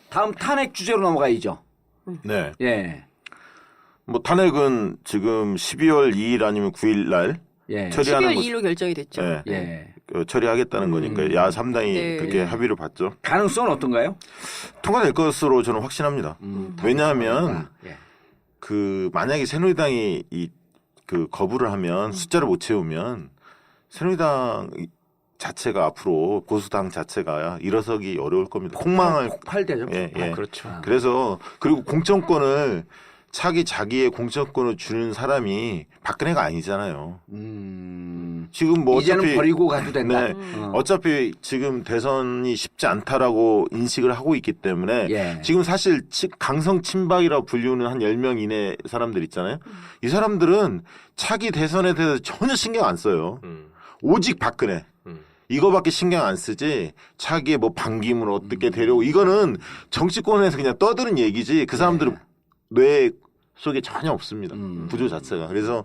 다음 탄핵 주제로 넘어가야죠. 네. 예. 뭐 탄핵은 지금 12월 2일 아니면 9일 날 예. 처리하는 12월 2일로 결정이 됐죠. 예. 예. 처리하겠다는 거니까 야 3당이 네. 그렇게 합의를 봤죠. 가능성은 어떤가요? 통과될 것으로 저는 확신합니다. 왜냐하면 예. 그 만약에 새누리당이 그 거부를 하면 숫자를 못 채우면 새누리당 자체가 앞으로 보수당 자체가 일어서기 어려울 겁니다. 콩망을 폭발되죠. 예, 예. 그렇죠. 그래서 그리고 공천권을 자기의 공천권을 주는 사람이 박근혜가 아니잖아요. 지금 뭐 이제는 어차피 버리고 가도 된다. 네. 어차피 지금 대선이 쉽지 않다라고 인식을 하고 있기 때문에 예. 지금 사실 강성 친박이라고 불리우는 한 10명 이내 사람들 있잖아요. 이 사람들은 차기 대선에 대해서 전혀 신경 안 써요. 오직 박근혜. 이거밖에 신경 안 쓰지 차기에 뭐 반기문 어떻게 데려오고 이거는 정치권에서 그냥 떠드는 얘기지 그 사람들은 뇌 속에 전혀 없습니다. 구조 자체가. 그래서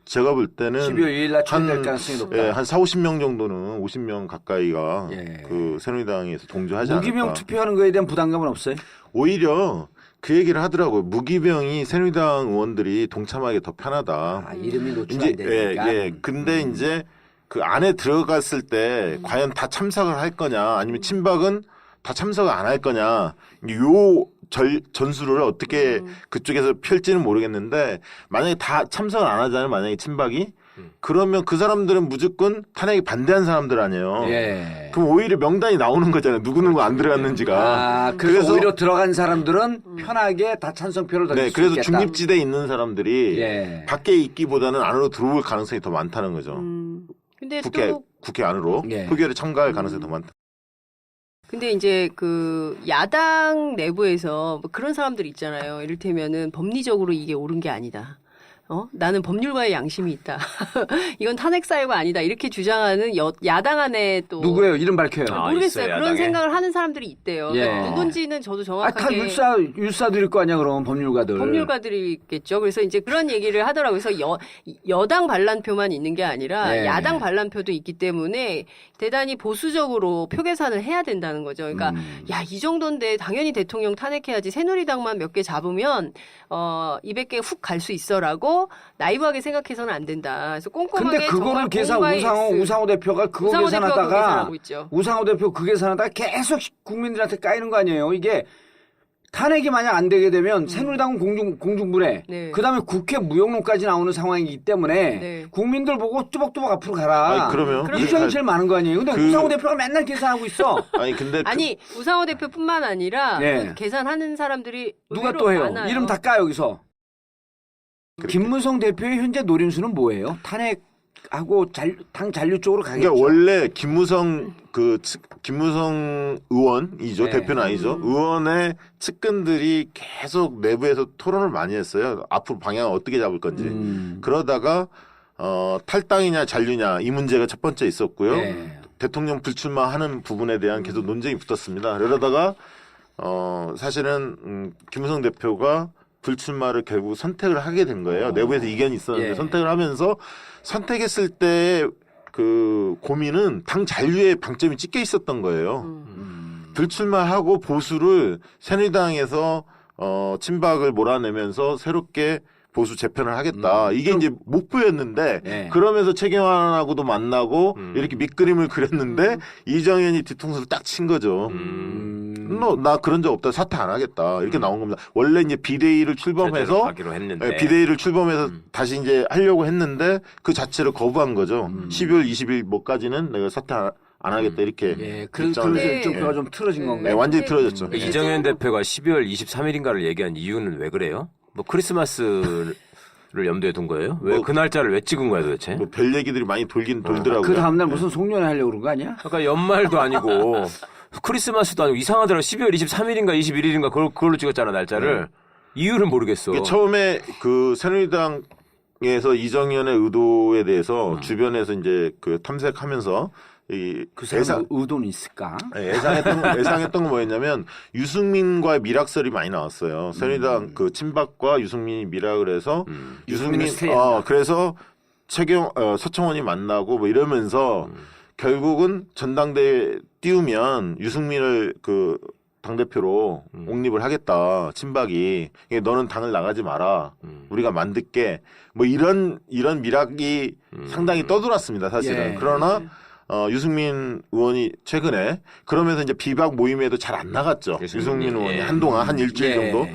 제가 볼 때는 12월 2일 날 처리될 가능성이 높다. 한 4, 50명 정도는 50명 가까이가 예. 그 새누리당에서 동조하지 않을까. 무기명 투표하는 거에 대한 부담감은 없어요? 오히려 그 얘기를 하더라고요. 무기명이 새누리당 의원들이 동참하기 더 편하다. 아, 이름이 노출 이제 안 되니까. 근데 이제 그 안에 들어갔을 때 과연 다 참석을 할 거냐 아니면 친박은 다 참석을 안 할 거냐 요 전술을 어떻게 그쪽에서 펼지는 모르겠는데 만약에 다 참석을 안 하잖아요. 만약에 친박이 그러면 그 사람들은 무조건 탄핵에 반대한 사람들 아니에요. 예. 그럼 오히려 명단이 나오는 거잖아요. 누구 안 들어갔는지가. 아, 그래서 오히려 들어간 사람들은 편하게 다 찬성표를 던질 네, 수 그래서 있겠다. 중립지대에 있는 사람들이 예. 밖에 있기보다는 안으로 들어올 가능성이 더 많다는 거죠. 근데 국회 안으로 예. 표결에 참가할 가능성이 더 많다. 근데 이제 그 야당 내부에서 뭐 그런 사람들 있잖아요. 이를테면은 법리적으로 이게 옳은 게 아니다. 나는 법률가의 양심이 있다. 이건 탄핵 사유가 아니다. 이렇게 주장하는 야당 안에 또 누구예요? 이름 밝혀요. 아, 모르겠어요. 있어요, 그런 야당에. 생각을 하는 사람들이 있대요. 예. 누군지는 저도 아, 다 정확하게 율사들일 거 아니야, 그럼 법률가들. 법률가들이겠죠. 그래서 이제 그런 얘기를 하더라고요. 그래서 여당 반란표만 있는 게 아니라 예. 야당 반란표도 있기 때문에 대단히 보수적으로 표 계산을 해야 된다는 거죠. 그러니까 야, 이 정도인데 당연히 대통령 탄핵해야지. 새누리당만 몇 개 잡으면 200개 훅 갈 수 있어라고 나이브하게 생각해서는 안 된다. 그래서 꼼꼼하게 근데 그거를 우상호 대표가 그거 우상호 대표가 그거 계산하다가 계산하고 있죠. 우상호 대표 그 계산하다가 계속 국민들한테 까이는 거 아니에요. 이게 탄핵이 만약 안 되게 되면 새누리당은 공중분해. 네. 그다음에 국회 무용론까지 나오는 상황이기 때문에 네. 국민들 보고 뚜벅뚜벅 앞으로 가라. 아니, 그러면 이정이 제일 많은 거 아니에요. 근데 우상호 대표가 맨날 계산하고 있어. 아니 근데 아니 우상호 대표뿐만 아니라 네. 그 계산하는 사람들이 누가 의외로 또 해요? 많아요. 이름 다 까 여기서. 김무성 대표의 현재 노림수는 뭐예요? 탄핵하고 당 잔류 쪽으로 가겠죠. 그러니까 원래 김무성 의원이죠. 네. 대표는 아니죠. 의원의 측근들이 계속 내부에서 토론을 많이 했어요. 앞으로 방향을 어떻게 잡을 건지. 그러다가 탈당이냐 잔류냐 이 문제가 첫 번째 있었고요. 네. 대통령 불출마하는 부분에 대한 계속 논쟁이 붙었습니다. 그러다가 사실은 김무성 대표가 불출마를 결국 선택을 하게 된 거예요. 내부에서 이견이 있었는데 예. 선택을 하면서 선택했을 때 그 고민은 당 잔류에 방점이 찍혀 있었던 거예요. 불출마하고 보수를 새누리당에서 친박을 몰아내면서 새롭게 보수 재편을 하겠다. 이게 이제 목표였는데 네. 그러면서 최경환하고도 만나고 이렇게 밑그림을 그렸는데 이정현이 뒤통수를 딱 친 거죠. 너 나 그런 적 없다. 사퇴 안 하겠다. 이렇게 나온 겁니다. 원래 이제 비대위를 출범해서 가기로 했는데. 비대위를 출범해서 다시 이제 하려고 했는데 그 자체를 거부한 거죠. 12월 20일 뭐까지는 내가 사퇴 안 하겠다 이렇게. 예, 그래서 입장을 일정표가 좀 틀어진 네, 건가요? 완전히 틀어졌죠. 그 이정현 대표가 12월 23일인가를 얘기한 이유는 왜 그래요? 뭐 크리스마스를 염두에 둔 거예요? 왜 그 날짜를 왜 찍은 거야 도대체? 뭐 별 얘기들이 많이 돌더라고요. 그 다음날 무슨 송년회 하려고 그런 거 아니야? 그러니까 연말도 아니고 크리스마스도 아니고 이상하더라고. 12월 23일인가 21일인가 그걸로 찍었잖아 날짜를. 이유를 모르겠어. 이게 처음에 그 새누리당에서 이정현의 의도에 대해서 주변에서 이제 그 탐색하면서 그 사람 의도는 있을까? 예상했던 건 뭐였냐면 유승민과의 미락설이 많이 나왔어요. 새누리당 그 친박과 유승민이 미락을 해서 유승민 그래서 서청원이 만나고 뭐 이러면서 결국은 전당대회 띄우면 유승민을 당대표로 옹립을 하겠다. 친박이. 너는 당을 나가지 마라. 우리가 만들게. 뭐 이런 미락이 상당히 떠돌았습니다. 사실은. 예. 그러나 유승민 의원이 최근에 그러면서 이제 비박 모임에도 잘 안 나갔죠. 유승민 의원이 예. 한동안 한 일주일 정도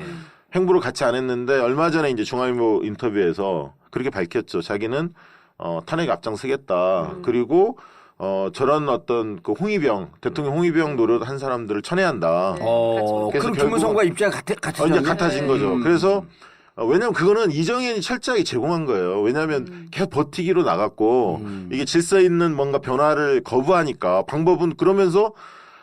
행보를 같이 안 했는데 얼마 전에 이제 중앙일보 인터뷰에서 그렇게 밝혔죠. 자기는 탄핵 앞장서겠다. 그리고 저런 어떤 그 대통령 홍위병 노릇한 사람들을 천외한다. 그래서 그럼 결국- 김무성과 입장이 같아졌네. 이제 같아진 거죠. 그래서 왜냐하면 그거는 이정현이 철저하게 제공한 거예요. 왜냐하면 계속 버티기로 나갔고 이게 질서 있는 뭔가 변화를 거부하니까 방법은 그러면서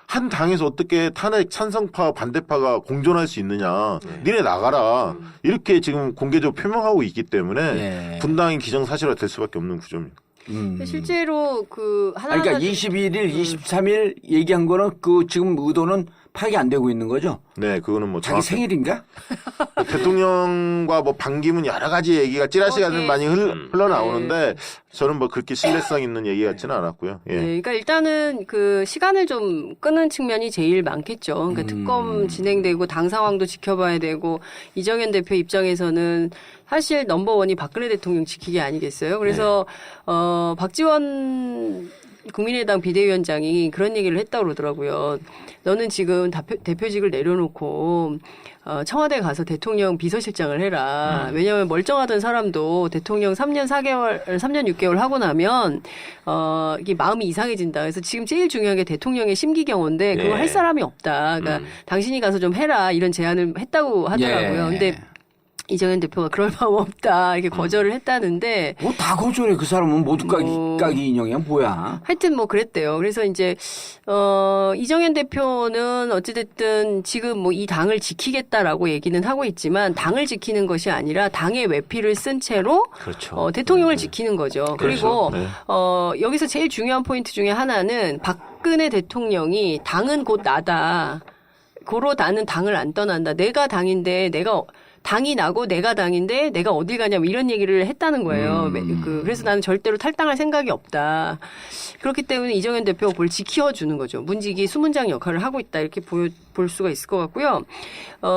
한 당에서 어떻게 탄핵 찬성파 반대파가 공존할 수 있느냐. 니네 나가라. 이렇게 지금 공개적으로 표명하고 있기 때문에 분당이 기정사실화 될 수밖에 없는 구조입니다. 실제로 그 하나하나 그러니까 21일, 23일 얘기한 거는 그 지금 의도는 파악이 안 되고 있는 거죠? 네, 그거는 뭐 자기 정확히 생일인가? 대통령과 뭐 반기문 여러 가지 얘기가 찌라시가 예. 많이 흘러나오는데 저는 뭐 그렇게 신뢰성 있는 얘기 같지는 않았고요. 예. 네, 그러니까 일단은 그 시간을 좀 끄는 측면이 제일 많겠죠. 그러니까 특검 진행되고 당 상황도 지켜봐야 되고 이정현 대표 입장에서는 사실 넘버원이 박근혜 대통령 지키기 아니겠어요. 그래서 박지원 국민의당 비대위원장이 그런 얘기를 했다고 그러더라고요. 너는 지금 대표직을 내려놓고 청와대 가서 대통령 비서실장을 해라. 왜냐하면 멀쩡하던 사람도 대통령 3년 6개월 하고 나면 이게 마음이 이상해진다. 그래서 지금 제일 중요한 게 대통령의 심기경호인데 그걸 할 사람이 없다. 그러니까 당신이 가서 좀 해라. 이런 제안을 했다고 하더라고요. 근데 이정현 대표가 그럴 마음 없다 이렇게 거절을 했다는데 뭐 다 거절해. 그 사람은 모두 까기 인형이야. 뭐야? 하여튼 뭐 그랬대요. 그래서 이제 이정현 대표는 어찌됐든 지금 뭐 이 당을 지키겠다라고 얘기는 하고 있지만 당을 지키는 것이 아니라 당의 외피를 쓴 채로 그렇죠. 대통령을 지키는 거죠. 그리고 네. 여기서 제일 중요한 포인트 중에 하나는 박근혜 대통령이 당은 곧 나다. 고로 나는 당을 안 떠난다. 내가 당인데 당이 나고 내가 당인데 내가 어딜 가냐 뭐 이런 얘기를 했다는 거예요. 그래서 나는 절대로 탈당할 생각이 없다. 그렇기 때문에 이정현 대표가 그걸 지켜주는 거죠. 문지기 수문장 역할을 하고 있다 이렇게 볼 수가 있을 것 같고요.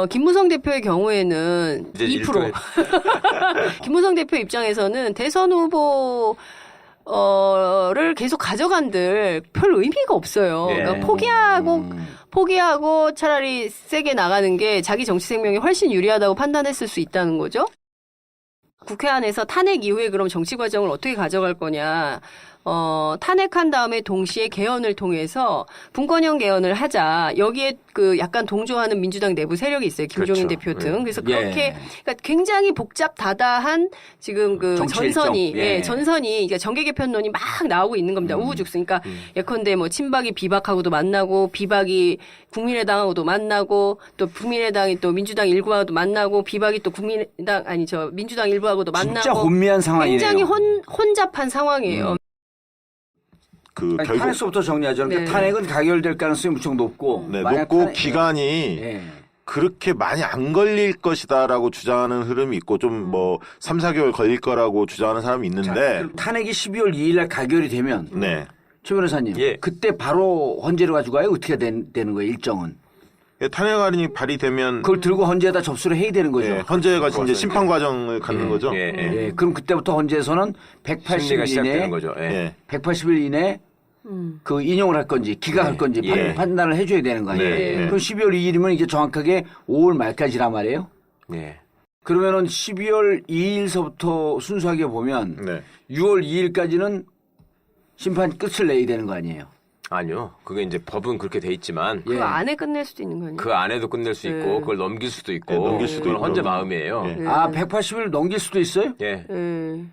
김무성 대표의 경우에는 이제 2%. 김무성 대표 입장에서는 대선 후보 를 계속 가져간들 별 의미가 없어요. 예. 그러니까 포기하고 차라리 세게 나가는 게 자기 정치 생명에 훨씬 유리하다고 판단했을 수 있다는 거죠. 국회 안에서 탄핵 이후에 그럼 정치 과정을 어떻게 가져갈 거냐. 탄핵한 다음에 동시에 개헌을 통해서 분권형 개헌을 하자. 여기에 그 약간 동조하는 민주당 내부 세력이 있어요. 김종인 그렇죠. 대표 등. 그래서 그렇게 예. 그러니까 굉장히 복잡다다한 지금 그 정치 전선이 일정. 예. 전선이 그러니까 정계 개편론이 막 나오고 있는 겁니다. 우후죽순. 그러니까 예컨대 뭐 친박이 비박하고도 만나고 비박이 국민의당하고도 만나고 또 국민의당이 또 민주당 일부하고도 만나고 비박이 또 민주당 일부하고도 만나고 진짜 혼미한 상황이네요. 굉장히 혼잡한 상황이에요. 결국 탄핵서부터 정리하죠. 그러니까 네. 탄핵은 가결될 가능성이 무척 높고. 네, 만약 높고 탄핵- 기간이 예. 그렇게 많이 안 걸릴 것이다라고 주장하는 흐름이 있고 좀 뭐 3, 4개월 걸릴 거라고 주장하는 사람이 있는데 탄핵이 12월 2일 날 가결이 되면 네. 최 변호사님 예. 그때 바로 헌재를 가지고 가요? 어떻게 되는 거예요? 일정은? 탄핵 안이 발의되면 그걸 들고 헌재에다 접수를 해야 되는 거죠. 예, 헌재가 이제 심판 과정을 갖는 거죠. 예, 예. 예, 그럼 그때부터 헌재에서는 심리가 180일 시작되는 이내 거죠. 예. 예. 180일 이내 그 인용을 할 건지 기각할 건지 예. 판단을 해줘야 되는 거 아니에요. 네, 네. 그럼 12월 2일이면 이게 정확하게 5월 말까지란 말이에요. 예. 그러면은 12월 2일서부터 순수하게 보면 네. 6월 2일까지는 심판 끝을 내야 되는 거 아니에요. 아니요. 그게 이제 법은 그렇게 돼 있지만 그 예. 안에 끝낼 수도 있는 거 아니에요? 그 안에도 끝낼 수 있고 네. 그걸 넘길 수도 있고 네, 넘길 수도 그건 있고. 헌재 마음이에요. 예. 아, 180일 넘길 수도 있어요? 예. 원래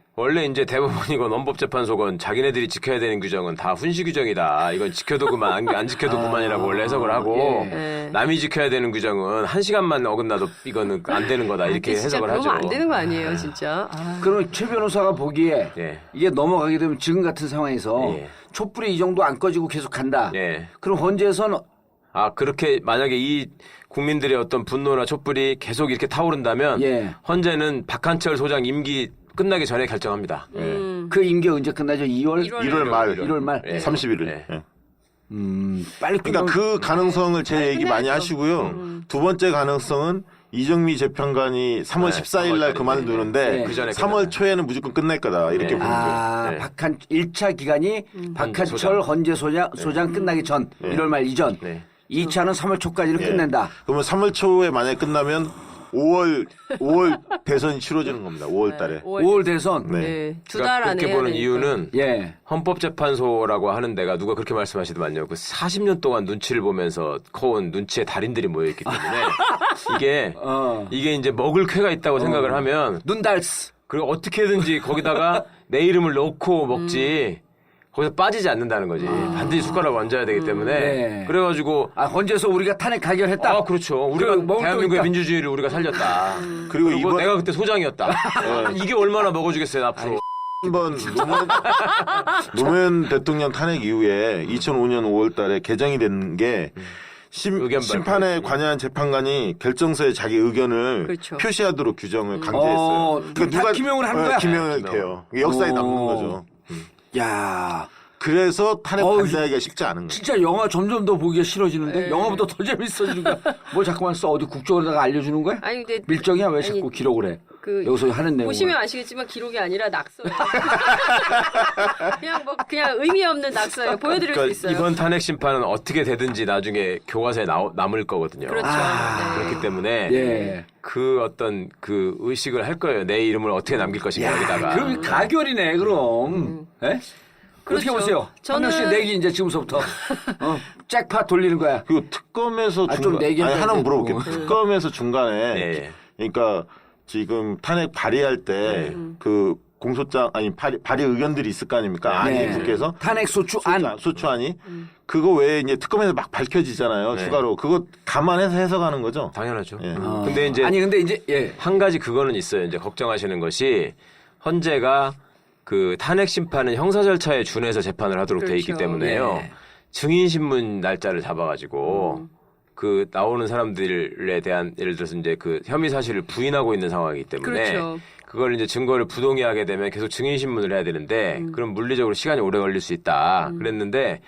원래 이제 대법원이건 헌법재판소건 자기네들이 지켜야 되는 규정은 다 훈시 규정이다. 이건 지켜도 그만, 안 지켜도 그만이라고 원래 해석을 하고 예. 남이 지켜야 되는 규정은 1시간만 어긋나도 이거는 안 되는 거다 이렇게 진짜 해석을 그러면 하죠. 안 되는 거 아니에요, 진짜. 아. 그러면 최 변호사가 보기에 예. 이게 넘어가게 되면 지금 같은 상황에서 예. 촛불이 이 정도 안 꺼지고 계속 간다. 예. 그럼 헌재에서는 아 그렇게 만약에 이 국민들의 어떤 분노나 촛불이 계속 이렇게 타오른다면 예. 헌재는 박한철 소장 임기 끝나기 전에 결정합니다. 그 임기 언제 끝나죠? 2월? 1월 1월 말. 1월 말. 예. 31일. 예. 예. 빨리 그러니까 그 가능성을 제 얘기 많이 끝내야죠. 하시고요. 두 번째 가능성은 이정미 재판관이 3월 네, 14일 날 3월 그만두는데 네. 그 전에 3월 초에는 무조건 끝날 거다. 이렇게 보는 거예요. 네. 1차 기간이 박한철 헌재 소장 끝나기 전 1월 말 이전. 네. 2차는 3월 초까지는 예. 끝낸다. 그러면 3월 초에 만약에 끝나면 5월 대선이 치러지는 겁니다. 5월 달에. 5월 대선. 네. 네. 두 달 안에 그렇게 해야 보는 되니까. 이유는 예. 헌법재판소라고 하는 데가 누가 그렇게 말씀하시더만요. 그 40년 동안 눈치를 보면서 커온 눈치의 달인들이 모여있기 때문에 이게 이제 먹을 쾌가 있다고 생각을 하면 눈달스. 그리고 어떻게든지 거기다가 내 이름을 넣고 먹지 거기서 빠지지 않는다는 거지. 반드시 숟가락을 얹어야 되기 때문에 네. 그래가지고 헌재에서 우리가 탄핵 가결했다. 아 그렇죠. 우리가 그 먹을 대한민국의 거니까. 민주주의를 우리가 살렸다. 그리고 그리고 이번 내가 그때 소장이었다. 이게 얼마나 먹어주겠어요 앞으로. 한번 노무현 대통령 탄핵 이후에 2005년 5월 달에 개정이 된 게 의견 심판에 발표했지. 관여한 재판관이 결정서에 자기 의견을 그렇죠. 표시하도록 규정을 강제했어요. 그럼 다 기명을 하는 거야? 기명을 해요. 이게 역사에 남는 오. 거죠. 야, 그래서 탄핵 어우, 반대하기가 쉽지 않은 거예요. 진짜 영화 점점 더 보기가 싫어지는데 네. 영화보다 더 재밌어지니까 뭘 자꾸만 써 어디 국정원에다가 알려주는 거야? 아니 근데 밀정이야 왜 아니, 자꾸 기록을 해? 그 여기서 하는 내용. 보시면 아시겠지만 기록이 아니라 낙서예요. 그냥 의미 없는 낙서예요. 보여드릴 수 있어요. 이번 탄핵 심판은 어떻게 되든지 나중에 교과서에 남을 거거든요. 그렇죠. 아. 네. 그렇기 때문에 예. 그 어떤 그 의식을 할 거예요. 내 이름을 어떻게 남길 것인가 여기다가. 그럼 가결이네 그럼. 예? 그렇죠. 어떻게 보세요? 저는- 한명씩 내기 이제 지금서부터 잭팟 돌리는 거야. 그리고 특검에서 좀 중간 내긴 아니 하나 해야 물어볼게요. 되고. 특검에서 중간에 예. 그러니까 지금 탄핵 발의할 때 그 공소장 아니 발의 의견들이 있을 거 아닙니까? 아니 네. 국회에서 탄핵 소추안. 소추안이 그거 외에 이제 특검에서 막 밝혀지잖아요. 네. 추가로 그거 감안해서 해석하는 거죠. 당연하죠. 예. 근데 이제 아니 근데 이제 예. 한 가지 그거는 있어요. 이제 걱정하시는 것이 헌재가 그 탄핵 심판은 형사 절차에 준해서 재판을 하도록 돼 있기 그렇죠. 때문에요. 예. 증인 신문 날짜를 잡아가지고 그 나오는 사람들에 대한 예를 들어서 이제 그 혐의 사실을 부인하고 있는 상황이기 때문에 그렇죠. 그걸 이제 증거를 부동의하게 되면 계속 증인 신문을 해야 되는데 그럼 물리적으로 시간이 오래 걸릴 수 있다. 그랬는데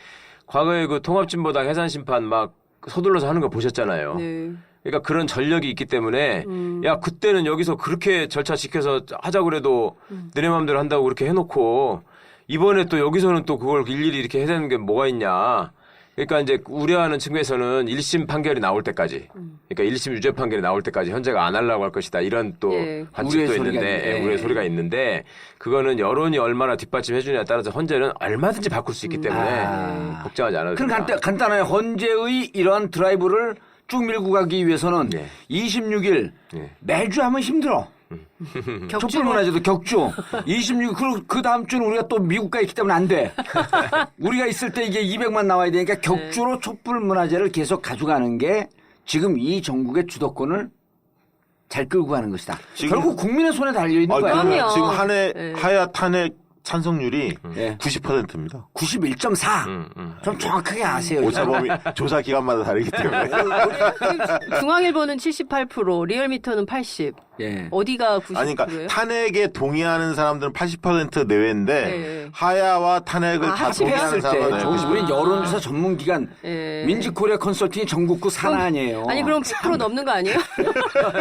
과거에 그 통합진보당 해산 심판 막 서둘러서 하는 거 보셨잖아요. 네. 그러니까 그런 전력이 있기 때문에 야 그때는 여기서 그렇게 절차 지켜서 하자 그래도 너네 마음대로 한다고 그렇게 해놓고 이번에 또 여기서는 또 그걸 일일이 이렇게 해야 되는 게 뭐가 있냐. 그러니까 이제 우려하는 측면에서는 1심 판결이 나올 때까지 그러니까 1심 유죄 판결이 나올 때까지 현재가 안 하려고 할 것이다. 이런 또 예. 관측도 우려의 소리가 있는데 있는데. 예, 우려의 소리가 있는데 그거는 여론이 얼마나 뒷받침해 주냐에 따라서 헌재는 얼마든지 바꿀 수 있기 때문에 걱정하지 않아도 그럼 된다. 간단해요. 헌재의 이러한 드라이브를 쭉 밀고 가기 위해서는 네. 26일 네. 매주 하면 힘들어. 촛불문화제도 격주. 26일 그 다음 주는 우리가 또 미국 가 있기 때문에 안 돼. 우리가 있을 때 이게 200만 나와야 되니까 격주로 촛불문화제를 계속 가져가는 게 지금 이 전국의 주도권을 잘 끌고 가는 것이다. 지금- 결국 국민의 손에 달려 있는 거야. 그럼요. 지금 네. 하야 탄핵 찬성률이 예. 90%입니다. 91.4. 좀 정확하게 아세요. 오차범위 조사 기간마다 다르기 때문에. 중앙일보는 78%, 리얼미터는 80. 예. 어디가 90%예요? 아니 그러니까 탄핵에 동의하는 사람들은 80% 내외인데 네. 하야와 탄핵을 아, 다 합치게 동의하는 했을 때 사람은 우리 여론조사 전문기관 예. 민지코리아 컨설팅이 전국구 산하 아니에요. 아니 그럼 100% 넘는 거 아니에요?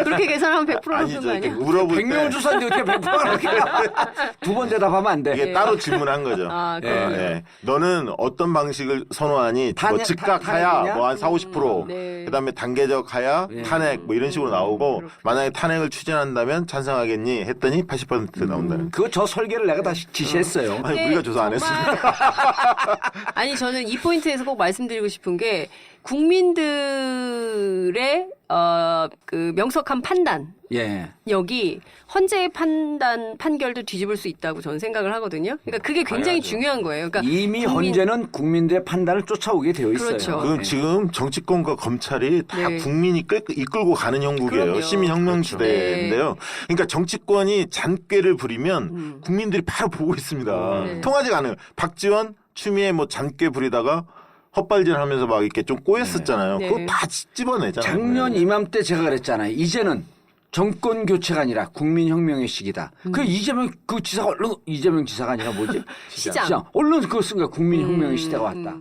그렇게 계산하면 100% 넘는 아니죠. 거 이렇게 아니에요? 물어볼 100명을 때 조사했는데 어떻게 100%를 두 번 대답하면 안 돼. 이게 따로 질문한 거죠. 아, 예, 그럼요. 예. 너는 어떤 방식을 선호하니? 뭐 탄핵, 즉각 탄핵이냐? 하야 뭐 한 40-50%, 네. 그다음에 단계적 하야, 탄핵 뭐 이런 식으로 나오고 만약에 탄핵을 추진한다면 찬성하겠니? 했더니 80% 나온다는. 그거 저 설계를 내가 다시 지시했어요. 아니 우리가 조사 안 했습니다. 아니 저는 이 포인트에서 꼭 말씀드리고 싶은 게 국민들의 그 명석한 판단 예. 여기 헌재의 판결도 뒤집을 수 있다고 저는 생각을 하거든요. 그러니까 그게 굉장히 당연하죠. 중요한 거예요. 그러니까 이미 헌재는 국민들의 판단을 쫓아오게 되어 있어요. 그렇죠. 그건 네. 지금 정치권과 검찰이 다 네. 국민이 이끌고 가는 형국이에요. 그럼요. 시민혁명 그렇죠. 시대인데요. 그러니까 정치권이 잔꾀를 부리면 국민들이 바로 보고 있습니다. 네. 통하지 않아요. 박지원, 추미애 뭐 잔꾀 부리다가 헛발질하면서 막 이렇게 좀 꼬였었잖아요. 네. 그거 다 집어내잖아요. 작년 이맘때 제가 그랬잖아요. 이제는 정권 교체가 아니라 국민혁명의 시기다. 그 이재명 그 지사가 얼른 이재명 지사가 아니라 뭐지? 시장. 얼른 그거 쓴 거야. 국민혁명의 시대가 왔다.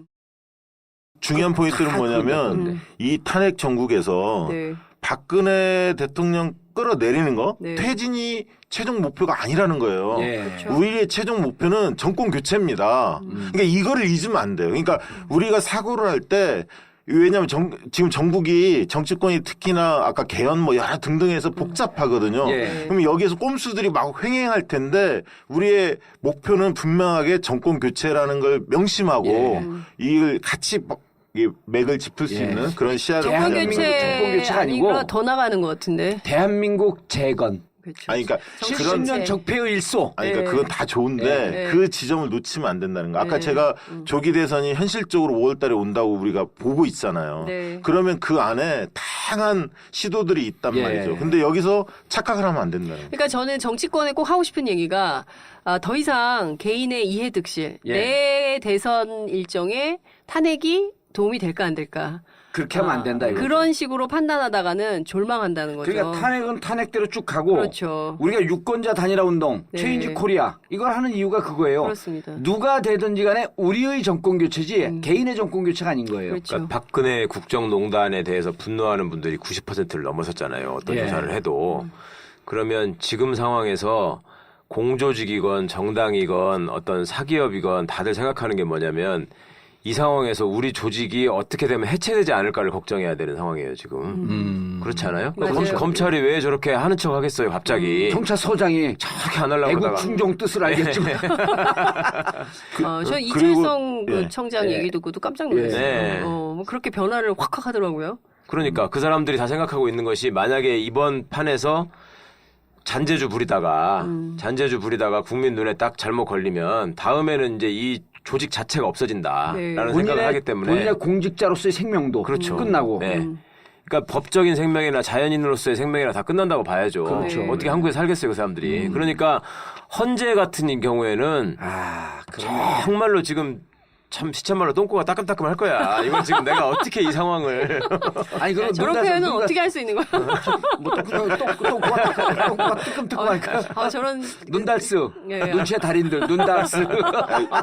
중요한 포인트는 뭐냐면 이 탄핵 정국에서 네. 박근혜 대통령 끌어내리는 거 네. 퇴진이 최종 목표가 아니라는 거예요. 예. 그렇죠. 우리의 최종 목표는 정권 교체입니다. 그러니까 이거를 잊으면 안 돼요. 그러니까 우리가 사고를 할 때 왜냐하면 지금 정국이 정치권이 특히나 아까 개헌 뭐 여러 등등해서 복잡하거든요. 예. 그럼 여기에서 꼼수들이 막 횡행할 텐데 우리의 목표는 분명하게 정권 교체라는 걸 명심하고 예. 이걸 같이 막 맥을 짚을 수 예. 있는 그런 시야를 정권 대한민국 교체 정권 교체가 아니고 아니고 더 나가는 것 같은데. 대한민국 재건. 그렇죠. 아니 그러니까 그런 70년 적폐의 일소. 아니, 그러니까 네. 그건 다 좋은데 네. 그 지점을 놓치면 안 된다는 거. 아까 네. 제가 조기 대선이 현실적으로 5월 달에 온다고 우리가 보고 있잖아요. 네. 그러면 그 안에 다양한 시도들이 있단 예. 말이죠. 근데 여기서 착각을 하면 안 된다는 거. 그러니까 저는 정치권에 꼭 하고 싶은 얘기가 더 이상 개인의 이해득실, 예. 내 대선 일정에 탄핵이 도움이 될까 안 될까. 그렇게 하면 안 된다. 이거죠. 그런 식으로 판단하다가는 졸망한다는 거죠. 그러니까 탄핵은 탄핵대로 쭉 가고 그렇죠. 우리가 유권자 단일화 운동, 네. 체인지 코리아 이걸 하는 이유가 그거예요. 그렇습니다. 누가 되든지 간에 우리의 정권 교체지 개인의 정권 교체가 아닌 거예요. 그렇죠. 그러니까 박근혜 국정농단에 대해서 분노하는 분들이 90%를 넘어섰잖아요. 어떤 예. 조사를 해도. 그러면 지금 상황에서 공조직이건 정당이건 어떤 사기업이건 다들 생각하는 게 뭐냐면 이 상황에서 우리 조직이 어떻게 되면 해체되지 않을까를 걱정해야 되는 상황이에요, 지금. 그렇지 않아요? 맞아요. 검찰이 왜 저렇게 하는 척 하겠어요, 갑자기. 경찰서장이 저렇게 안 하려고 애국 그러다가. 충종 뜻을 알겠지만 저는 그리고- 이철성 그 예. 청장 예. 얘기 듣고도 깜짝 놀랐어요. 네. 뭐 그렇게 변화를 확 하더라고요. 그러니까 그 사람들이 다 생각하고 있는 것이 만약에 이번 판에서 잔재주 부리다가 국민 눈에 딱 잘못 걸리면 다음에는 이제 이 조직 자체가 없어진다라는 네. 생각을 하기 때문에 본인의 공직자로서의 생명도 그렇죠. 끝나고 네. 그러니까 법적인 생명이나 자연인으로서의 생명이나 다 끝난다고 봐야죠. 그렇죠. 어떻게 한국에 살겠어요, 그 사람들이. 그러니까 헌재 같은 경우에는 정말로 지금 참 시참말로 똥꼬가 따끔따끔할 거야. 이건 지금 내가 어떻게 이 상황을 아니 그럼 저렇게는 어떻게 할 수 있는 거야? 뭐 똥꼬가 뜨끔뜨끔하니까 저런 눈달스 예. 눈치의 달인들 눈달스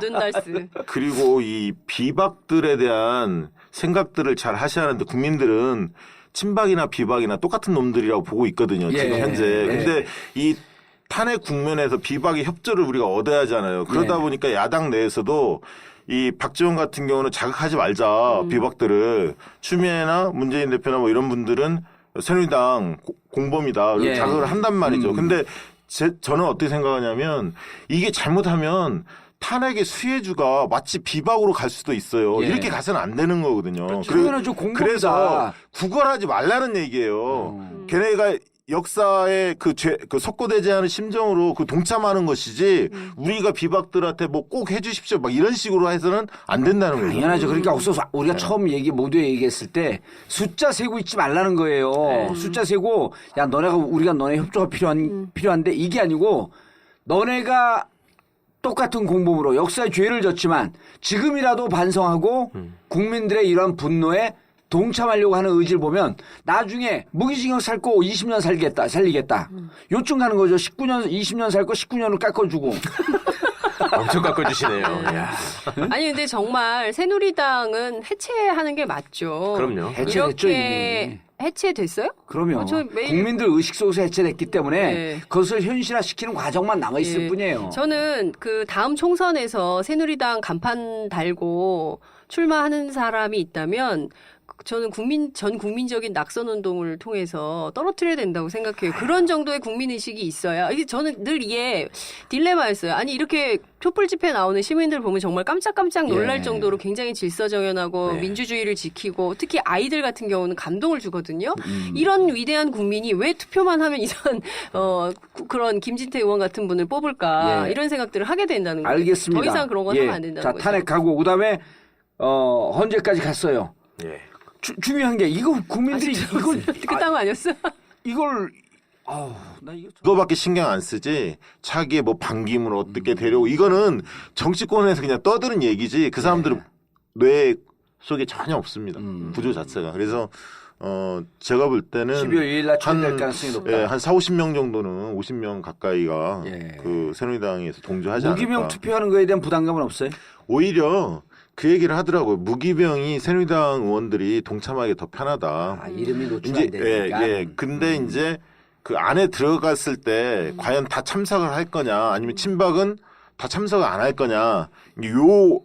눈달스. 그리고 이 비박들에 대한 생각들을 잘 하셔야 하는데 국민들은 친박이나 비박이나 똑같은 놈들이라고 보고 있거든요. 예. 지금 현재. 예. 근데 이 탄핵 국면에서 비박의 협조를 우리가 얻어야 하잖아요. 그러다 예. 보니까 야당 내에서도 이 박지원 같은 경우는 자극하지 말자 비박들을 추미애나 문재인 대표나 뭐 이런 분들은 새누리당 공범이다. 그리고 예. 자극을 한단 말이죠. 근데 저는 어떻게 생각하냐면 이게 잘못하면 탄핵의 수혜주가 마치 비박으로 갈 수도 있어요. 예. 이렇게 가서는 안 되는 거거든요. 당연하죠. 공범이다. 그래서 구걸하지 말라는 얘기예요. 걔네가 역사에 그 석고되지 않은 심정으로 그 동참하는 것이지 우리가 비박들한테 뭐 꼭 해주십시오 막 이런 식으로 해서는 안 된다는 거예요. 당연하죠. 그러니까 없어서 우리가 처음 모두에 얘기했을 때 숫자 세고 있지 말라는 거예요. 숫자 세고 야 우리가 너네 협조가 필요한데 이게 아니고 너네가 똑같은 공범으로 역사의 죄를 졌지만 지금이라도 반성하고 국민들의 이러한 분노에 동참하려고 하는 의지를 보면 나중에 무기징역 살고 20년 살리겠다. 요쯤 가는 거죠. 20년 살고 19년을 깎아주고. 엄청 깎아주시네요. 야. 아니 근데 정말 새누리당은 해체하는 게 맞죠. 그럼요. 해체됐죠 이렇게 이미. 해체됐어요? 그러면 저 매일- 국민들 의식 속에서 해체됐기 때문에 네. 그것을 현실화시키는 과정만 남아 있을 예. 뿐이에요. 저는 그 다음 총선에서 새누리당 간판 달고 출마하는 사람이 있다면 저는 전 국민적인 낙선 운동을 통해서 떨어뜨려야 된다고 생각해요. 그런 정도의 국민 의식이 있어야. 이게 저는 늘 이게 딜레마였어요. 아니 이렇게 촛불 집회 나오는 시민들 보면 정말 깜짝깜짝 놀랄 예. 정도로 굉장히 질서정연하고 네. 민주주의를 지키고 특히 아이들 같은 경우는 감동을 주거든요. 이런 위대한 국민이 왜 투표만 하면 이런 그런 김진태 의원 같은 분을 뽑을까 예. 이런 생각들을 하게 된다는 거예요. 알겠습니다. 더 이상 그런 건 예. 하면 안 된다는 자, 거죠. 탄핵하고 그다음에 헌재까지 갔어요. 예. 중요한 게 이거 국민들이 이걸 그딴 거 아니었어? 이걸 나 이거 그거밖에 신경 안 쓰지 차기에 뭐 반기문 어떻게 데려오고 이거는 정치권에서 그냥 떠드는 얘기지 그 사람들은 뇌 속에 전혀 없습니다. 구조 자체가. 그래서 제가 볼 때는 12월 2일 날 처리될 가능성이 높다. 예, 한 4, 50명 정도는 50명 가까이가 예. 그 새누리당에서 동조하지 무기명 않을까. 투표하는 거에 대한 부담감은 없어요? 오히려 그 얘기를 하더라고요. 무기병이 새누리당 의원들이 동참하기 더 편하다. 아, 이름이 노출 이제 안 되니까. 근데 이제 그 안에 들어갔을 때 과연 다 참석을 할 거냐, 아니면 친박은 다 참석을 안 할 거냐, 요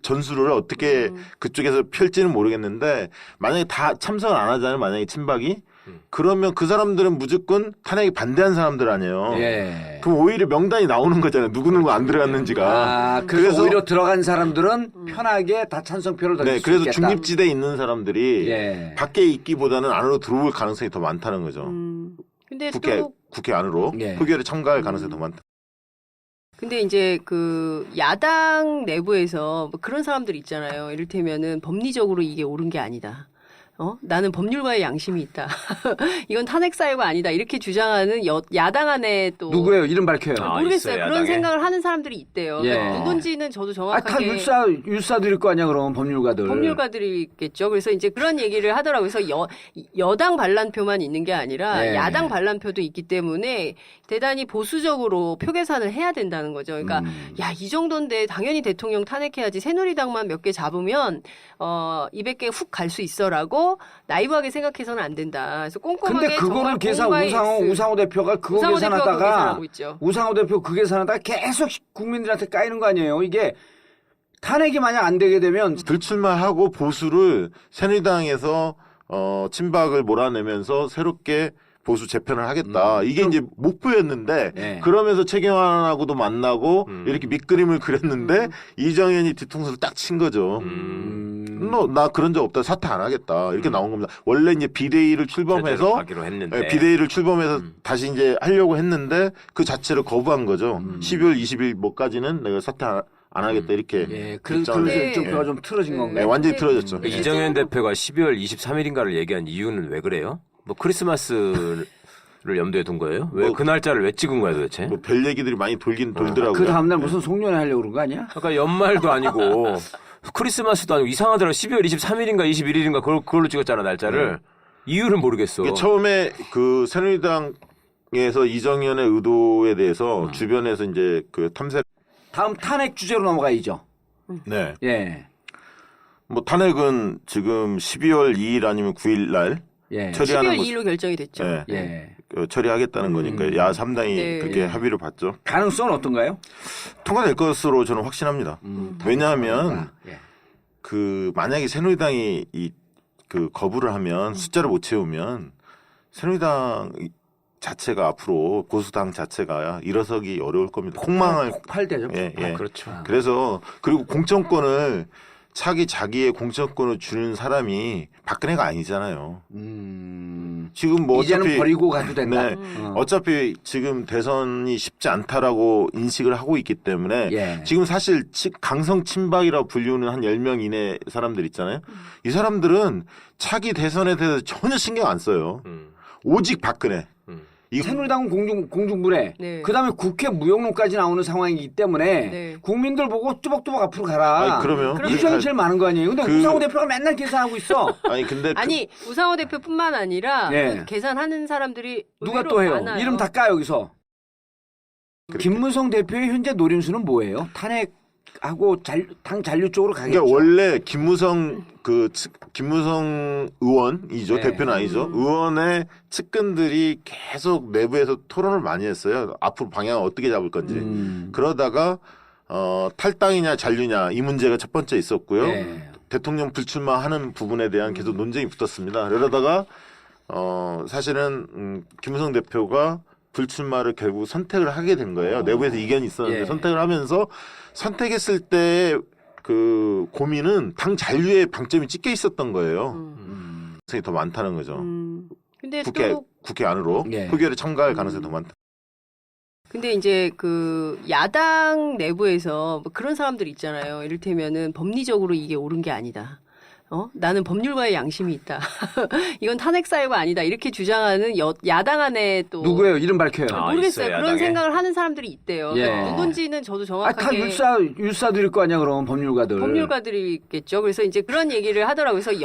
전술을 어떻게 그쪽에서 펼지는 모르겠는데, 만약에 다 참석을 안 하잖아요. 만약에 친박이. 그러면 그 사람들은 무조건 탄핵에 반대한 사람들 아니에요. 예. 그럼 오히려 명단이 나오는 거잖아요. 누구누구 안 들어갔는지가. 아, 그래서 오히려 들어간 사람들은 편하게 다 찬성표를 던질 수 그래서 있겠다. 중립지대에 있는 사람들이 예. 밖에 있기보다는 안으로 들어올 가능성이 더 많다는 거죠. 근데 국회 안으로 예. 표결에 참가할 가능성이 더 많다. 근데 이제 그 야당 내부에서 뭐 그런 사람들 있잖아요. 이를테면은 법리적으로 이게 옳은 게 아니다. 나는 법률가의 양심이 있다. 이건 탄핵 사유가 아니다. 이렇게 주장하는 야당 안에 또 누구예요? 이름 밝혀요. 아, 모르겠어요. 있어요, 그런 야당에? 생각을 하는 사람들이 있대요. 예. 그러니까 누군지는 저도 아, 다 정확하게 율사들일 거 아니야, 그럼 법률가들. 법률가들이겠죠. 그래서 이제 그런 얘기를 하더라고요. 그래서 여당 반란표만 있는 게 아니라 예. 야당 반란표도 있기 때문에 대단히 보수적으로 표 계산을 해야 된다는 거죠. 그러니까 야, 이 정도인데 당연히 대통령 탄핵해야지. 새누리당만 몇 개 잡으면 200개 훅 갈 수 있어라고 나이브하게 생각해서는 안 된다. 그래서 꼼꼼하게 근데 그거를 정말 계산 공과의 X. 우상호 대표가 그거 우상호 대표가 그 계산하다가 계산하고 있죠. 우상호 대표 그 계산하다가 계속 국민들한테 까이는 거 아니에요. 이게 탄핵이 만약 안 되게 되면 불출마하고 보수를 새누리당에서 친박을 몰아내면서 새롭게 보수 재편을 하겠다. 이게 이제 목표였는데 네. 그러면서 최경환하고도 만나고 이렇게 밑그림을 그렸는데 이정현이 뒤통수를 딱 친 거죠. 너 나 그런 적 없다. 사퇴 안 하겠다. 이렇게 나온 겁니다. 원래 이제 비대위를 제대로 출범해서 가기로 했는데. 비대위를 출범해서 다시 이제 하려고 했는데 그 자체를 거부한 거죠. 12월 20일 뭐까지는 내가 사퇴 안 하겠다 이렇게. 예, 입장을 그래서 네. 좀 뼈가 좀 틀어진 건가요? 네, 완전히 틀어졌죠. 그 이정현 대표가 12월 23일인가를 얘기한 이유는 왜 그래요? 뭐 크리스마스를 염두에 둔 거예요? 왜 그 날짜를 왜 찍은 거야 도대체? 뭐 별 얘기들이 많이 돌긴 돌더라고요. 그 다음날 무슨 송년회 하려고 그런 거 아니야? 아까 연말도 아니고 크리스마스도 아니고 이상하더라. 12월 23일인가 21일인가 그걸로 찍었잖아 날짜를. 이유를 모르겠어. 이게 처음에 그 새누리당에서 이정현의 의도에 대해서 주변에서 이제 그 탐색. 다음 탄핵 주제로 넘어가야죠. 네. 예. 뭐 탄핵은 지금 12월 2일 아니면 9일 날 예. 처리하는 12월 거. 2일로 결정이 됐죠. 네. 예. 처리하겠다는 거니까 야 3당이 네. 그렇게 합의를 봤죠. 가능성은 어떤가요? 통과될 것으로 저는 확신합니다. 왜냐하면 예. 그 만약에 새누리당이 그 거부를 하면 숫자를 못 채우면 새누리당 자체가 앞으로 보수당 자체가 일어서기 어려울 겁니다. 폭망할. 폭발되죠. 예, 예. 그렇죠. 그래서 그리고 공천권을 자기의 공천권을 주는 사람이 박근혜가 아니잖아요. 지금 뭐 이제는 어차피 버리고 가도 된다. 네. 어차피 지금 대선이 쉽지 않다라고 인식을 하고 있기 때문에 예. 지금 사실 강성 친박이라고 불리우는 한 10명 이내 사람들 있잖아요. 이 사람들은 차기 대선에 대해서 전혀 신경 안 써요. 오직 박근혜. 새누리당은 공중분해. 네. 그다음에 국회 무용론까지 나오는 상황이기 때문에 네. 국민들 보고 뚜벅뚜벅 앞으로 가라. 아니, 그러면 이정이 제일 많은 거 아니에요? 근데 우상호 대표가 맨날 계산하고 있어. 아니 근데 아니 우상호 대표뿐만 아니라 예. 그 계산하는 사람들이 누가 의외로 또 해요? 많아요. 이름 다 까 여기서. 김무성 대표의 현재 노림수는 뭐예요? 탄핵하고 당 잔류 쪽으로 가겠죠. 그러니까 원래 김무성 의원이죠. 네. 대표는 아니죠. 의원의 측근들이 계속 내부에서 토론을 많이 했어요. 앞으로 방향을 어떻게 잡을 건지. 그러다가 탈당이냐 잔류냐 이 문제가 첫 번째 있었고요. 네. 대통령 불출마하는 부분에 대한 계속 논쟁이 붙었습니다. 그러다가 사실은 김무성 대표가 불출마를 결국 선택을 하게 된 거예요. 내부에서 이견이 있었는데 예. 선택을 하면서 선택했을 때 그 고민은 당 잔류의 방점이 찍혀 있었던 거예요. 가능성이 더 많다는 거죠. 근데 국회 안으로 예. 표결에 참가할 가능성이 더 많다. 근데 이제 그 야당 내부에서 뭐 그런 사람들 있잖아요. 이를테면은 법리적으로 이게 옳은 게 아니다. 나는 법률가의 양심이 있다. 이건 탄핵 사유가 아니다. 이렇게 주장하는 야당 안에 또 누구예요? 이름 밝혀요. 아, 모르겠어요. 있어요, 그런 야당에. 생각을 하는 사람들이 있대요. 예. 그러니까 누군지는 저도 다 정확하게 율사들일 거 아니야 그럼 법률가들. 법률가들이겠죠. 그래서 이제 그런 얘기를 하더라고요. 그래서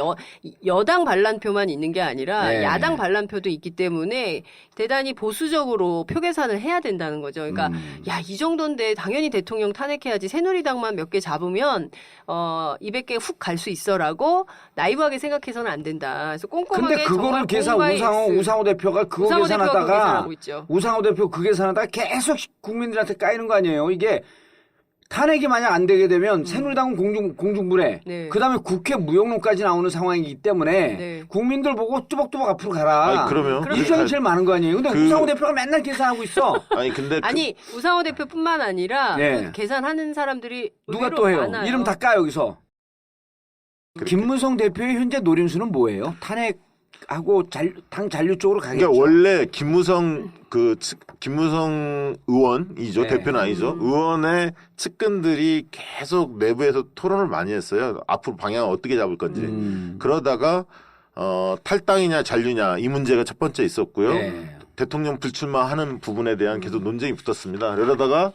여당 반란표만 있는 게 아니라 네. 야당 반란표도 있기 때문에 대단히 보수적으로 표 계산을 해야 된다는 거죠. 그러니까 야, 이 정도인데 당연히 대통령 탄핵해야지. 새누리당만 몇 개 잡으면 200개 훅 갈 수 있어라고 나이브하게 생각해서는 안 된다. 그래서 꼼꼼하게 근데 그거를 정말 계산 공과의 X. 우상호 대표가 그거 우상호 대표가 그거 계산하다가 계산하고 있죠. 우상호 대표 그 계산하다가 계속 국민들한테 까이는 거 아니에요. 이게 탄핵이 만약 안 되게 되면 새누리당은 공중분해. 네. 그다음에 국회 무용론까지 나오는 상황이기 때문에 네. 국민들 보고 뚜벅뚜벅 앞으로 가라. 아니, 그러면 이 점이 제일 많은 거 아니에요. 근데 우상호 대표가 맨날 계산하고 있어. 아니 근데 아니 우상호 대표뿐만 아니라 네. 그 계산하는 사람들이 누가 의외로 또 해요? 많아요. 이름 다 까 여기서. 김무성 대표의 현재 노림수는 뭐예요? 탄핵하고 당 잔류 쪽으로 가겠죠. 그러니까 원래 김무성 의원이죠. 네. 대표는 아니죠. 의원의 측근들이 계속 내부에서 토론을 많이 했어요. 앞으로 방향을 어떻게 잡을 건지. 그러다가 탈당이냐 잔류냐 이 문제가 첫 번째 있었고요. 네. 대통령 불출마하는 부분에 대한 계속 논쟁이 붙었습니다. 그러다가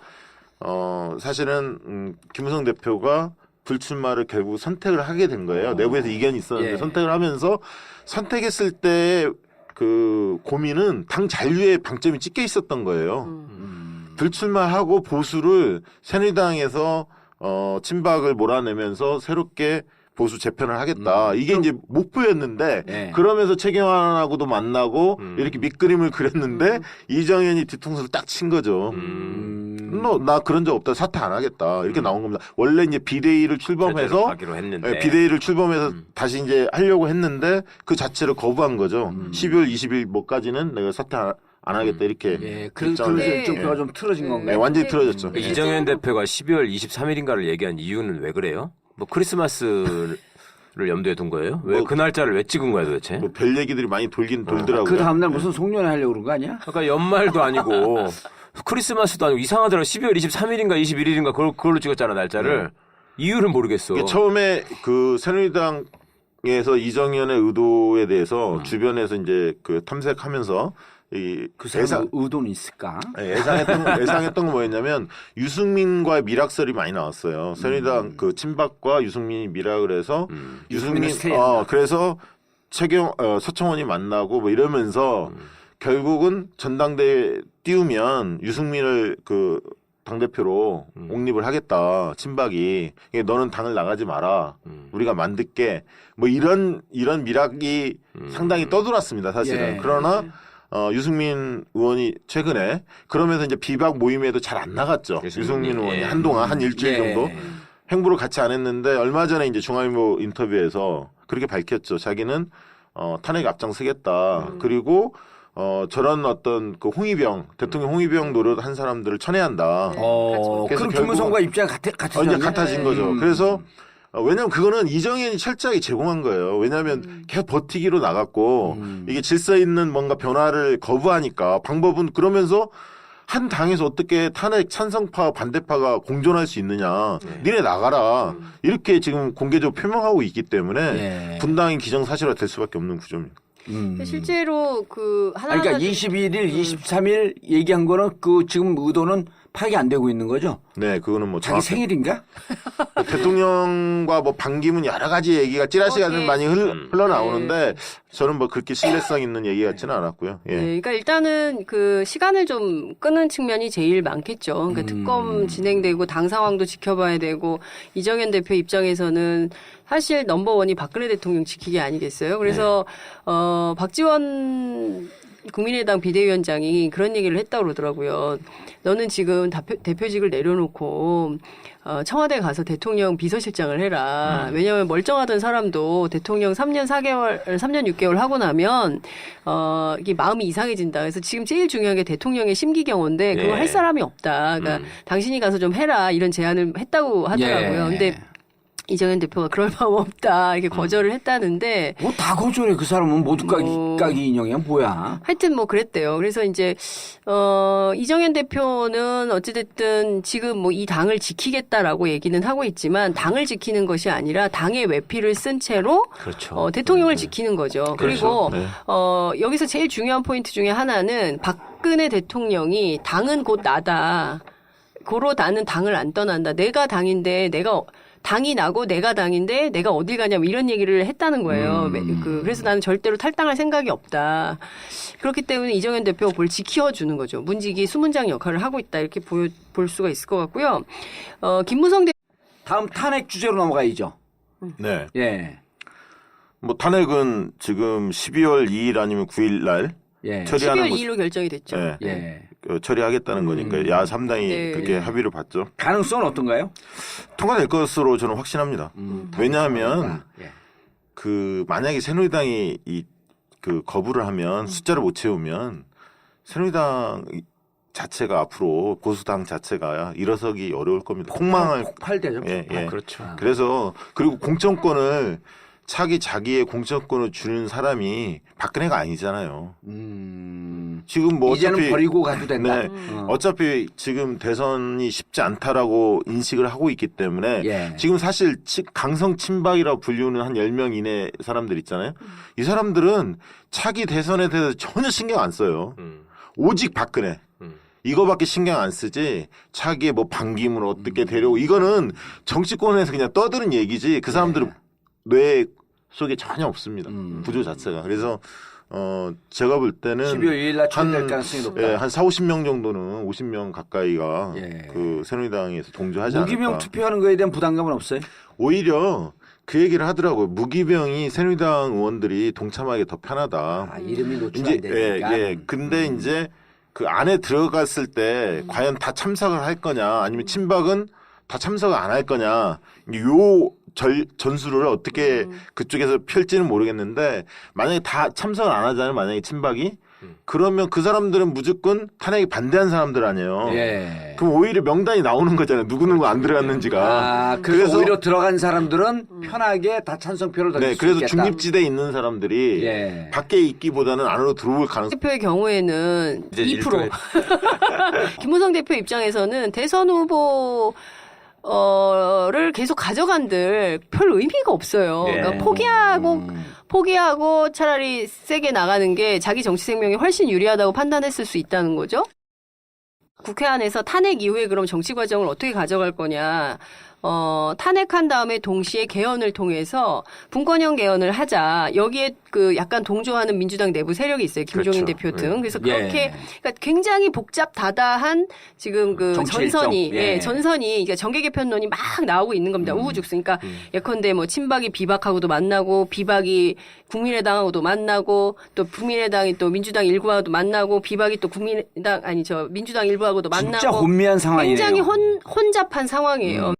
사실은 김무성 대표가 불출마를 결국 선택을 하게 된 거예요. 내부에서 이견이 있었는데 예. 선택을 하면서 선택했을 때 그 고민은 당 잔류에 방점이 찍혀 있었던 거예요. 불출마하고 보수를 새누리당에서 친박을 몰아내면서 새롭게 보수 재편을 하겠다. 이게 이제 목표였는데 네. 그러면서 최경환하고도 만나고 이렇게 밑그림을 그렸는데 이정현이 뒤통수를 딱 친 거죠. 너 나 그런 적 없다. 사퇴 안 하겠다. 이렇게 나온 겁니다. 원래 이제 비대위를 출범해서 가기로 했는데. 비대위를 출범해서 다시 이제 하려고 했는데 그 자체를 거부한 거죠. 12월 20일 뭐까지는 내가 사퇴 안 하겠다 이렇게. 예, 입장을 그래서 네. 좀 뼈가 좀 틀어진 네, 건가요? 완전히 틀어졌죠. 그 이정현 대표가 12월 23일인가를 얘기한 이유는 왜 그래요? 뭐 크리스마스를 염두에 둔 거예요? 왜 뭐- 그 날짜를 왜 찍은 거야 도대체? 뭐 별 얘기들이 많이 돌긴 돌더라고요. 그 다음날 무슨 송년회 하려고 그런 거 아니야? 그러니까 연말도 아니고 크리스마스도 아니고 이상하더라. 12월 23일인가 21일인가 그걸로 찍었잖아 날짜를. 이유를 모르겠어. 이게 처음에 그 새누리당에서 이정현의 의도에 대해서 주변에서 이제 그 탐색하면서 그 사람 의도는 있을까? 예상했던 건 뭐였냐면 유승민과의 미락설이 많이 나왔어요. 새누리당 그 친박과 유승민이 미락을 해서 유승민은 스테이한다. 그래서 서청원이 만나고 뭐 이러면서 결국은 전당대회 띄우면 유승민을 그 당대표로 옹립을 하겠다. 친박이. 너는 당을 나가지 마라. 우리가 만들게. 뭐 이런 미락이 상당히 떠돌았습니다. 사실은. 예. 그러나 유승민 의원이 최근에 그러면서 이제 비박 모임에도 잘 안 나갔죠. 유승민 의원이 예. 한동안 한 일주일 예. 정도 행보를 같이 안 했는데 얼마 전에 이제 중앙일보 인터뷰에서 그렇게 밝혔죠. 자기는 탄핵 앞장서겠다. 그리고 저런 어떤 그 대통령 홍위병 노릇한 사람들을 천외한다. 그럼 그래서 김무성과 입장이 같은 이제 같아진 거죠. 그래서 왜냐면 그거는 이정현이 철저하게 제공한 거예요. 왜냐하면 계속 버티기로 나갔고 이게 질서 있는 뭔가 변화를 거부하니까 방법은 그러면서 한 당에서 어떻게 탄핵 찬성파 반대파가 공존할 수 있느냐. 니네 나가라. 이렇게 지금 공개적으로 표명하고 있기 때문에 예. 분당이 기정사실화 될 수밖에 없는 구조입니다. 실제로 그 그러니까 21일, 23일 얘기한 거는 그 지금 의도는 파악이 안 되고 있는 거죠? 네, 그거는 뭐 자기 정확히 생일인가? 대통령과 뭐 반기문 여러 가지 얘기가 찌라시가 네. 많이 흘러나오는데 저는 뭐 그렇게 신뢰성 있는 얘기 같지는 않았고요. 예. 네, 그러니까 일단은 그 시간을 좀 끄는 측면이 제일 많겠죠. 그러니까 특검 진행되고 당 상황도 지켜봐야 되고 이정현 대표 입장에서는 사실 넘버원이 박근혜 대통령 지키기 아니겠어요. 그래서 박지원 국민의당 비대위원장이 그런 얘기를 했다고 그러더라고요. 너는 지금 대표직을 내려놓고 청와대 가서 대통령 비서실장을 해라. 왜냐하면 멀쩡하던 사람도 대통령 3년 6개월 하고 나면 이게 마음이 이상해진다. 그래서 지금 제일 중요한 게 대통령의 심기경호인데 그걸 예. 할 사람이 없다. 그러니까 당신이 가서 좀 해라. 이런 제안을 했다고 하더라고요. 예. 근데 이정현 대표가 그럴 마음 없다 이렇게 거절을 했다는데 뭐 다 거절해. 그 사람은 모두 까기 인형이야 뭐야. 하여튼 뭐 그랬대요. 그래서 이제 이정현 대표는 어찌됐든 지금 뭐 이 당을 지키겠다라고 얘기는 하고 있지만 당을 지키는 것이 아니라 당의 외피를 쓴 채로 그렇죠. 대통령을 지키는 거죠. 그리고 네. 여기서 제일 중요한 포인트 중에 하나는 박근혜 대통령이 당은 곧 나다. 고로 나는 당을 안 떠난다. 내가 당인데 당이 나고 내가 당인데 내가 어딜 가냐면 이런 얘기를 했다는 거예요. 그래서 나는 절대로 탈당할 생각이 없다. 그렇기 때문에 이정현 대표가 그걸 지켜주는 거죠. 문지기 수문장 역할을 하고 있다. 이렇게 볼 수가 있을 것 같고요. 김무성 대표. 다음 탄핵 주제로 넘어가야죠. 네. 예. 뭐 탄핵은 지금 12월 2일 아니면 9일 날 예. 처리하는 12월 거 2일로 결정이 됐죠. 예. 예. 처리하겠다는 거니까 야 3당이 네. 그렇게 합의를 봤죠. 가능성은 어떤가요? 통과될 것으로 저는 확신합니다. 왜냐하면 예. 그 만약에 새누리당이 그 거부를 하면 숫자를 못 채우면 새누리당 자체가 앞으로 보수당 자체가 일어서기 어려울 겁니다. 폭망할 폭발되죠. 예, 예. 그렇죠. 그래서 그리고 공천권을 자기의 공천권을 주는 사람이 박근혜가 아니잖아요. 지금 뭐 이제는 어차피 버리고 가도 된다. 네. 어차피 지금 대선이 쉽지 않다라고 인식을 하고 있기 때문에 예. 지금 사실 강성 친박이라고 불리우는 한 10명 이내 사람들 있잖아요. 이 사람들은 차기 대선에 대해서 전혀 신경 안 써요. 오직 박근혜. 이거밖에 신경 안 쓰지 차기에 뭐 반기문 어떻게 데려오고 이거는 정치권에서 그냥 떠드는 얘기지 그 사람들은 뇌 속에 전혀 없습니다. 구조 자체가. 그래서 제가 볼 때는 12월 2일 날 처리될 가능성이 높다. 한 4, 50명 정도는 50명 가까이가 예. 그 새누리당에서 동조하지 무기명 않을까. 투표하는 거에 대한 부담감은 없어요? 오히려 그 얘기를 하더라고요. 무기명이 새누리당 의원들이 동참하기 더 편하다. 아, 이름이 노출 이제 안 되니까. 근데 이제 그 안에 들어갔을 때 과연 다 참석을 할 거냐 아니면 친박은 다 참석을 안 할 거냐 요 전술을 어떻게 그쪽에서 펼지는 모르겠는데 만약에 다 참석을 안 하잖아요. 만약에 친박이 그러면 그 사람들은 무조건 탄핵에 반대한 사람들 아니에요. 예. 그럼 오히려 명단이 나오는 거잖아요. 누구 안 들어갔는지가. 아, 그래서 오히려 들어간 사람들은 편하게 다 찬성표를 던질 네, 수 그래서 있겠다. 중립지대에 있는 사람들이 예. 밖에 있기보다는 안으로 들어올 가능성. 대표의 경우에는 이제 2%. 김무성 대표 입장에서는 대선 후보 를 계속 가져간들 별 의미가 없어요. 예. 그러니까 포기하고 차라리 세게 나가는 게 자기 정치 생명에 훨씬 유리하다고 판단했을 수 있다는 거죠. 국회 안에서 탄핵 이후에 그럼 정치 과정을 어떻게 가져갈 거냐. 탄핵한 다음에 동시에 개헌을 통해서 분권형 개헌을 하자. 여기에 그 약간 동조하는 민주당 내부 세력이 있어요. 김종인 그렇죠. 대표 등. 그래서 예. 그렇게 그러니까 굉장히 복잡다다한 지금 그 정치 전선이 일정. 예. 전선이 그러니까 정계 개편론이 막 나오고 있는 겁니다. 우후죽순. 그러니까 예컨대 뭐 친박이 비박하고도 만나고 비박이 국민의당하고도 만나고 또 국민의당이 또 민주당 일부하고도 만나고 비박이 또 민주당 일부하고도 만나고 진짜 혼미한 상황이네요. 굉장히 혼잡한 상황이에요.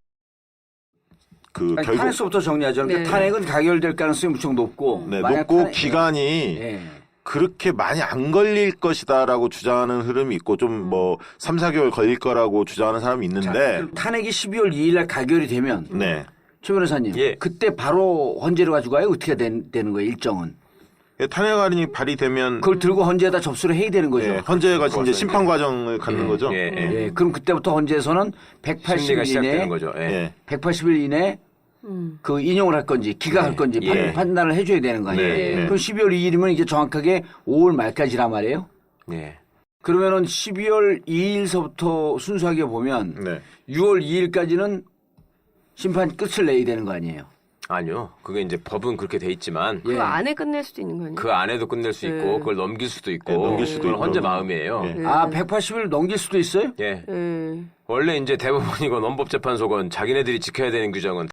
결국 탄핵서부터 정리하죠. 그러니까 네. 탄핵은 가결될 가능성이 무척 높고 네, 만약 높고 탄핵- 기간이 예. 그렇게 많이 안 걸릴 것이다라고 주장하는 흐름이 있고 좀 뭐 3, 4개월 걸릴 거라고 주장하는 사람이 자, 있는데 그럼 탄핵이 12월 2일 날 가결이 되면 네. 최 변호사님 예. 그때 바로 헌재로 가지고 가요? 어떻게 되는 거예요? 일정은? 탄핵안이 발의되면 그걸 들고 헌재에다 접수를 해야 되는 거죠. 예, 헌재가 이제 심판 과정을 갖는 거죠. 예, 예. 예, 그럼 그때부터 헌재에서는 심리가 180일 시작되는 이내 거죠. 예. 예. 180일 이내 그 인용을 할 건지 기각할 건지 예. 판단을 해줘야 되는 거 아니에요. 네, 네. 그럼 12월 2일이면 이게 정확하게 5월 말까지란 말이에요. 예. 그러면은 12월 2일서부터 순수하게 보면 네. 6월 2일까지는 심판 끝을 내야 되는 거 아니에요. 아니요. 그게 이제 법은 그렇게 돼 있지만 예. 그 안에 끝낼 수도 있는 거 아니에요? 그 안에도 끝낼 수 있고 네. 그걸 넘길 수도 있고 네, 넘길 수도 그건 있고. 헌재 마음이에요. 예. 아, 180일 넘길 수도 있어요? 예. 예. 원래 이제 대법원이건 헌법재판소건 자기네들이 지켜야 되는 규정은